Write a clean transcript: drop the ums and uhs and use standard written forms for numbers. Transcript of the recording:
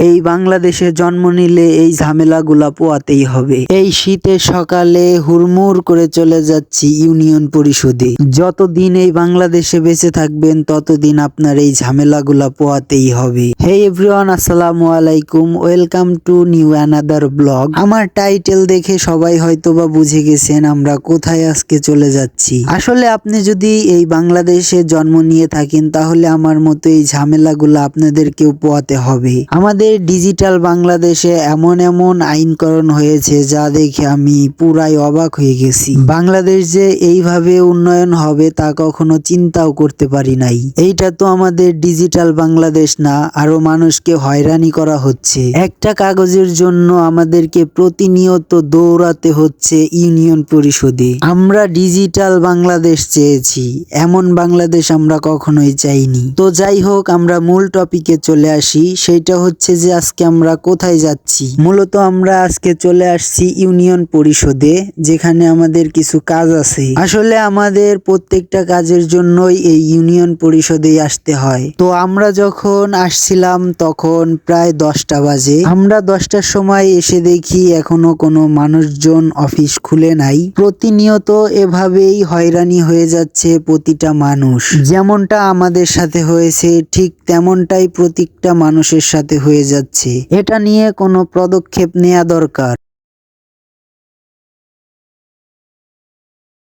এই বাংলাদেশে জন্ম নিলে এই ঝামেলাগুলা পোয়াতেই হবে। এই শীতের সকালে হুড়মুড় করে চলে যাচ্ছি ইউনিয়ন পরিষদে। যতদিন এই বাংলাদেশে বেঁচে থাকবেন ততদিন আপনার এই ঝামেলাগুলা পোয়াতেই হবে। হে এভরিওয়ান, আসসালামু আলাইকুম, welcome to new another blog. আমার টাইটেল দেখে সবাই হয়তোবা বুঝে গেছেন আমরা কোথায় আজকে চলে যাচ্ছি। আসলে আপনি যদি এই বাংলাদেশে জন্ম নিয়ে থাকেন তাহলে আমার মতো এই ঝামেলাগুলো আপনাদেরকেও পোয়াতে হবে। আমাদের ডিজিটাল বাংলাদেশে এমন এমন আইনকরণ হয়েছে যা দেখে আমি পুরাই অবাক হয়ে গেছি। বাংলাদেশ যে এইভাবে উন্নয়ন হবে তা কখনো চিন্তাও করতে পারি নাই। এইটা তো আমাদের ডিজিটাল বাংলাদেশ না, আরো মানুষকে হয়রানি করা হচ্ছে। একটা কাগজের জন্য আমাদেরকে প্রতিনিয়ত দৌড়াতে হচ্ছে ইউনিয়ন পরিষদে। আমরা ডিজিটাল বাংলাদেশ চেয়েছি, এমন বাংলাদেশ আমরা কখনোই চাইনি। তো যাই হোক, আমরা মূল টপিকে চলে আসি। সেইটা হচ্ছে যে আজকে আমরা কোথায় যাচ্ছি। মূলত আমরা আজকে চলে আসছি ইউনিয়ন পরিষদে, যেখানে আমাদের কিছু কাজ আছে। আসলে আমাদের প্রত্যেকটা কাজের জন্যই এই ইউনিয়ন পরিষদেই আসতে হয়। তো আমরা যখন আসছিলাম তখন প্রায় 10টা বাজে। আমরা 10টার সময় এসে দেখি এখনো কোনো মানুষজন অফিস খুলে নাই। প্রতিনিয়ত এভাবেই হয়রানি হয়ে যাচ্ছে প্রতিটা মানুষ। যেমনটা আমাদের সাথে হয়েছে ঠিক তেমনটাই প্রত্যেকটা মানুষের সাথে হয়ে যাচ্ছে। এটা নিয়ে কোনো পদক্ষেপ নেওয়া দরকার।